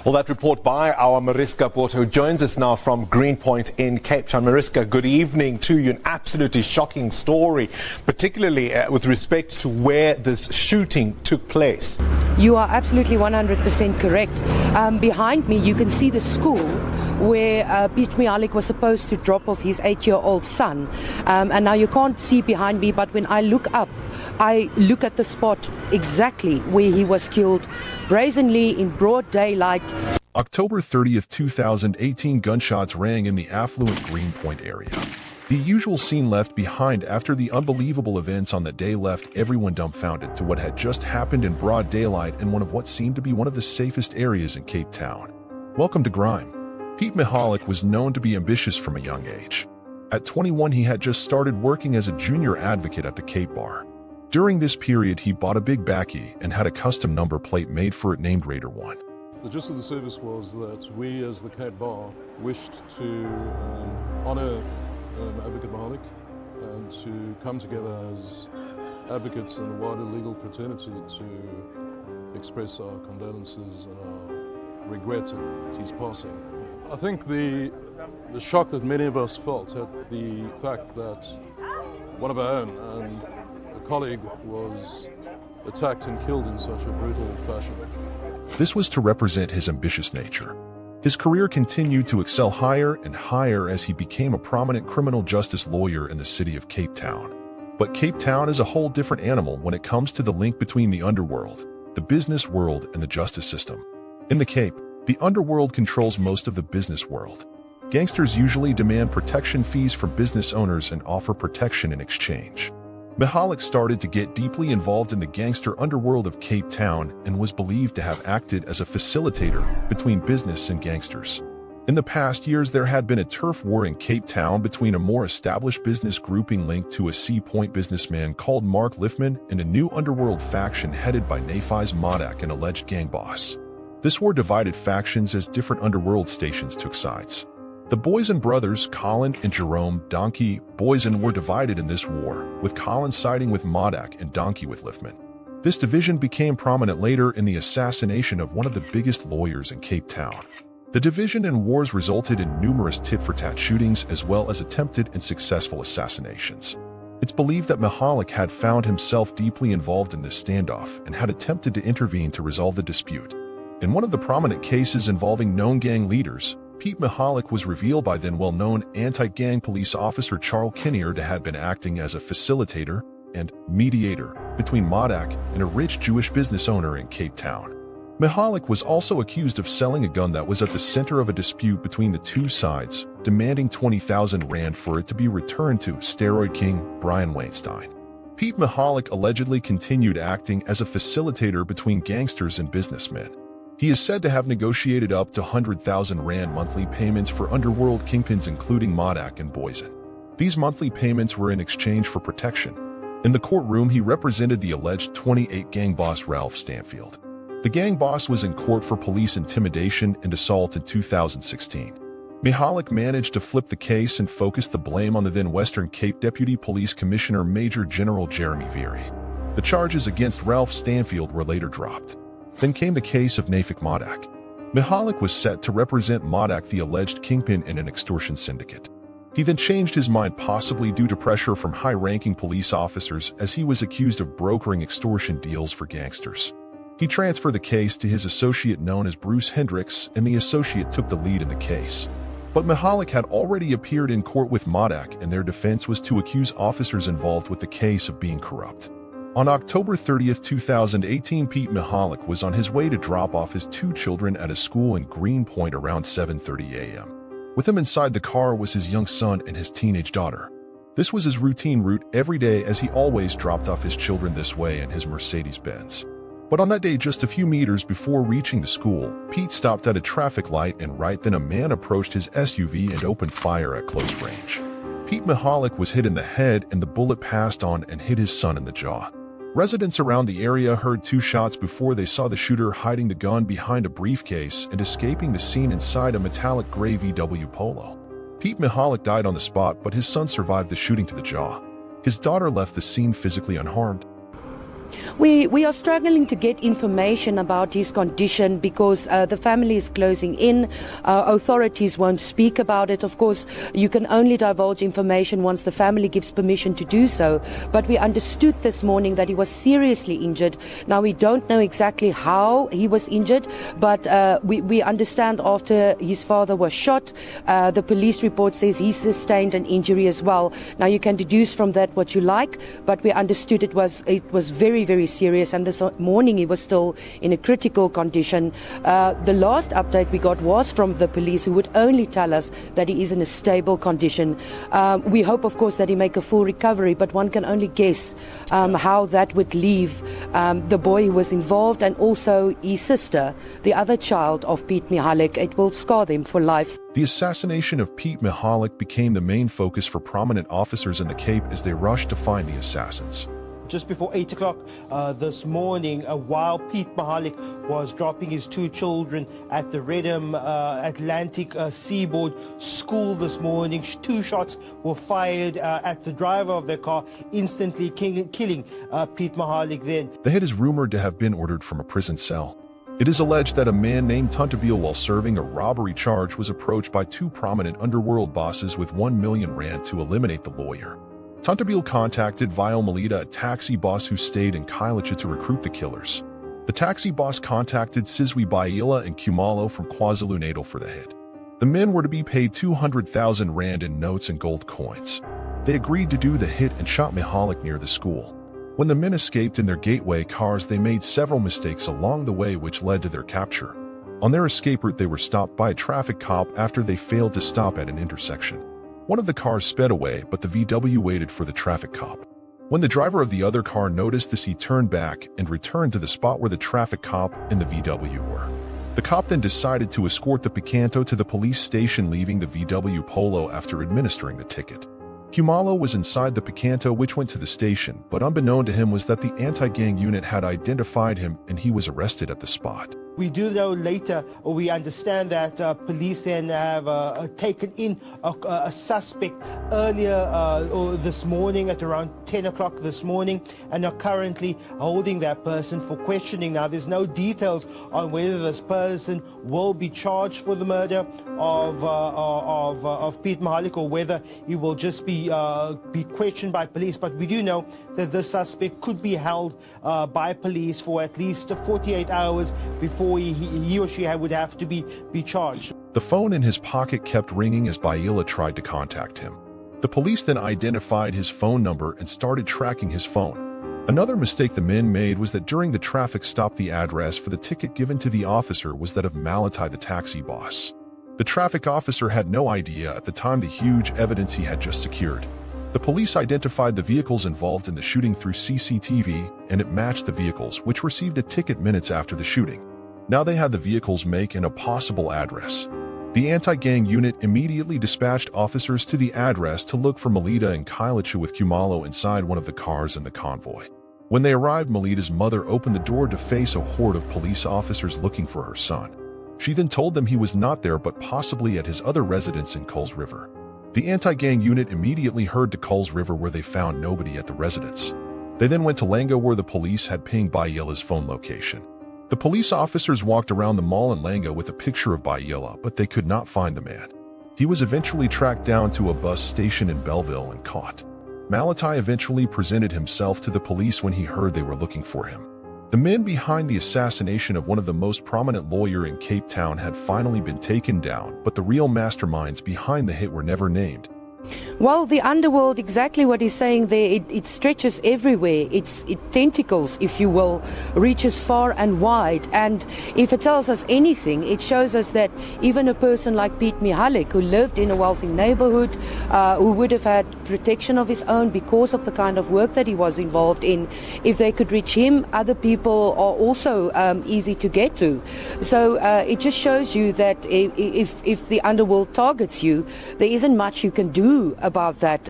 Well, that report by our Mariska Porter, who joins us now from Greenpoint in Cape Town. Mariska, good evening to you. An absolutely shocking story, particularly with respect to where this shooting took place. You are absolutely 100% correct. Behind me, you can see the school where Pete Mihalik was supposed to drop off his 8-year-old son. And now you can't see behind me, but when I look up, I look at the spot exactly where he was killed, brazenly in broad daylight. October 30th, 2018, gunshots rang in the affluent Greenpoint area. The usual scene left behind after the unbelievable events on the day left everyone dumbfounded to what had just happened in broad daylight in one of what seemed to be one of the safest areas in Cape Town. Welcome to Grime. Pete Mihalik was known to be ambitious from a young age. At 21, he had just started working as a junior advocate at the Cape Bar. During this period, he bought a big bakkie and had a custom number plate made for it named Raider 1. The gist of the service was that we, as the Cape Bar, wished to honour Advocate Mihalik and to come together as advocates in the wider legal fraternity to express our condolences and our regret at his passing. I think the shock that many of us felt at the fact that one of our own and a colleague was attacked and killed in such a brutal fashion. This was to represent his ambitious nature. His career continued to excel higher and higher as he became a prominent criminal justice lawyer in the city of Cape Town. But Cape Town is a whole different animal when it comes to the link between the underworld, the business world, and the justice system. In the Cape, the underworld controls most of the business world. Gangsters usually demand protection fees from business owners and offer protection in exchange. Mihalik started to get deeply involved in the gangster underworld of Cape Town and was believed to have acted as a facilitator between business and gangsters. In the past years, there had been a turf war in Cape Town between a more established business grouping linked to a Sea Point businessman called Mark Liffman and a new underworld faction headed by Nephi's Modak, an alleged gang boss. This war divided factions as different underworld stations took sides. The Boysen brothers, Colin and Jerome Donkey Boysen, were divided in this war, with Colin siding with Modak and Donkey with Liffman. This division became prominent later in the assassination of one of the biggest lawyers in Cape Town. The division and wars resulted in numerous tit-for-tat shootings as well as attempted and successful assassinations. It's believed that Mihalik had found himself deeply involved in this standoff and had attempted to intervene to resolve the dispute. In one of the prominent cases involving known gang leaders, Pete Mihalik was revealed by then well-known anti-gang police officer Charles Kinnear to have been acting as a facilitator and mediator between Modak and a rich Jewish business owner in Cape Town. Mihalik was also accused of selling a gun that was at the center of a dispute between the two sides, demanding 20,000 rand for it to be returned to Steroid King Brian Weinstein. Pete Mihalik allegedly continued acting as a facilitator between gangsters and businessmen. He is said to have negotiated up to 100,000 rand monthly payments for underworld kingpins including Modak and Boysen. These monthly payments were in exchange for protection. In the courtroom, he represented the alleged 28 gang boss Ralph Stanfield. The gang boss was in court for police intimidation and assault in 2016. Mihalik managed to flip the case and focus the blame on the then Western Cape Deputy Police Commissioner Major General Jeremy Veery. The charges against Ralph Stanfield were later dropped. Then came the case of Nafik Modak. Mihalik was set to represent Modak, the alleged kingpin in an extortion syndicate. He then changed his mind, possibly due to pressure from high-ranking police officers, as he was accused of brokering extortion deals for gangsters. He transferred the case to his associate known as Bruce Hendricks, and the associate took the lead in the case. But Mihalik had already appeared in court with Modak, and their defense was to accuse officers involved with the case of being corrupt. On October 30th, 2018, Pete Mihalik was on his way to drop off his 2 children at a school in Greenpoint around 7:30 a.m. With him inside the car was his young son and his teenage daughter. This was his routine route every day, as he always dropped off his children this way in his Mercedes-Benz. But on that day, just a few meters before reaching the school, Pete stopped at a traffic light, and right then a man approached his SUV and opened fire at close range. Pete Mihalik was hit in the head, and the bullet passed on and hit his son in the jaw. Residents around the area heard 2 shots before they saw the shooter hiding the gun behind a briefcase and escaping the scene inside a metallic gray VW Polo. Pete Mihalik died on the spot, but his son survived the shooting to the jaw. His daughter left the scene physically unharmed. We are struggling to get information about his condition because the family is closing in. Authorities won't speak about it. Of course, you can only divulge information once the family gives permission to do so. But we understood this morning that he was seriously injured. Now, we don't know exactly how he was injured, but we understand after his father was shot, the police report says he sustained an injury as well. Now, you can deduce from that what you like, but we understood it was very, very serious, and this morning he was still in a critical condition. The last update we got was from the police, who would only tell us that he is in a stable condition. We hope, of course, that he make a full recovery, but one can only guess how that would leave the boy who was involved and also his sister, the other child of Pete Mihalik. It will scar them for life. The assassination of Pete Mihalik became the main focus for prominent officers in the Cape as they rushed to find the assassins. Just before 8 o'clock this morning, while Pete Mihalik was dropping his two children at the Redham Atlantic Seaboard School this morning, two shots were fired at the driver of their car, instantly killing Pete Mihalik then. The hit is rumored to have been ordered from a prison cell. It is alleged that a man named Tuntabeel, while serving a robbery charge, was approached by two prominent underworld bosses with 1 million rand to eliminate the lawyer. Tuntabeel contacted Vile Melita, a taxi boss who stayed in Khayelitsha, to recruit the killers. The taxi boss contacted Sizwe Baila and Khumalo from KwaZulu-Natal for the hit. The men were to be paid 200,000 rand in notes and gold coins. They agreed to do the hit and shot Mihalik near the school. When the men escaped in their gateway cars, they made several mistakes along the way which led to their capture. On their escape route, they were stopped by a traffic cop after they failed to stop at an intersection. One of the cars sped away, but the VW waited for the traffic cop. When the driver of the other car noticed this, he turned back and returned to the spot where the traffic cop and the VW were. The cop then decided to escort the Picanto to the police station, leaving the VW Polo after administering the ticket. Khumalo was inside the Picanto, which went to the station, but unbeknown to him was that the anti-gang unit had identified him and he was arrested at the spot. We do know later, or we understand that police then have taken in a suspect earlier or this morning at around 10 o'clock this morning, and are currently holding that person for questioning. Now, there's no details on whether this person will be charged for the murder of Pete Mihalik, or whether he will just be questioned by police. But we do know that this suspect could be held by police for at least 48 hours before he or she would have to be charged. The phone in his pocket kept ringing as Baila tried to contact him. The police then identified his phone number and started tracking his phone. Another mistake the men made was that during the traffic stop, the address for the ticket given to the officer was that of Malatai, the taxi boss. The traffic officer had no idea at the time the huge evidence he had just secured. The police identified the vehicles involved in the shooting through CCTV, and it matched the vehicles, which received a ticket minutes after the shooting. Now they had the vehicles' make and a possible address. The anti-gang unit immediately dispatched officers to the address to look for Melita and Khayelitsha, with Khumalo inside one of the cars in the convoy. When they arrived, Melita's mother opened the door to face a horde of police officers looking for her son. She then told them he was not there, but possibly at his other residence in Coles River. The anti-gang unit immediately hurried to Coles River, where they found nobody at the residence. They then went to Langa, where the police had pinged Baila's phone location. The police officers walked around the mall in Langa with a picture of Baila, but they could not find the man. He was eventually tracked down to a bus station in Belleville and caught. Malatai eventually presented himself to the police when he heard they were looking for him. The men behind the assassination of one of the most prominent lawyers in Cape Town had finally been taken down, but the real masterminds behind the hit were never named. Well, the underworld, exactly what he's saying there, it stretches everywhere. It tentacles, if you will, reaches far and wide. And if it tells us anything, it shows us that even a person like Pete Mihalik, who lived in a wealthy neighborhood, who would have had protection of his own because of the kind of work that he was involved in, if they could reach him, other people are also easy to get to. So it just shows you that if the underworld targets you, there isn't much you can do about that.